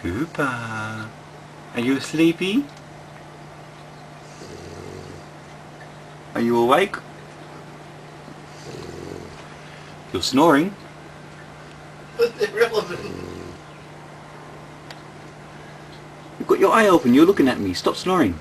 Cooper, are you sleepy? Are you awake? You're snoring. That's irrelevant. You've got your eye open, you're looking at me. Stop snoring.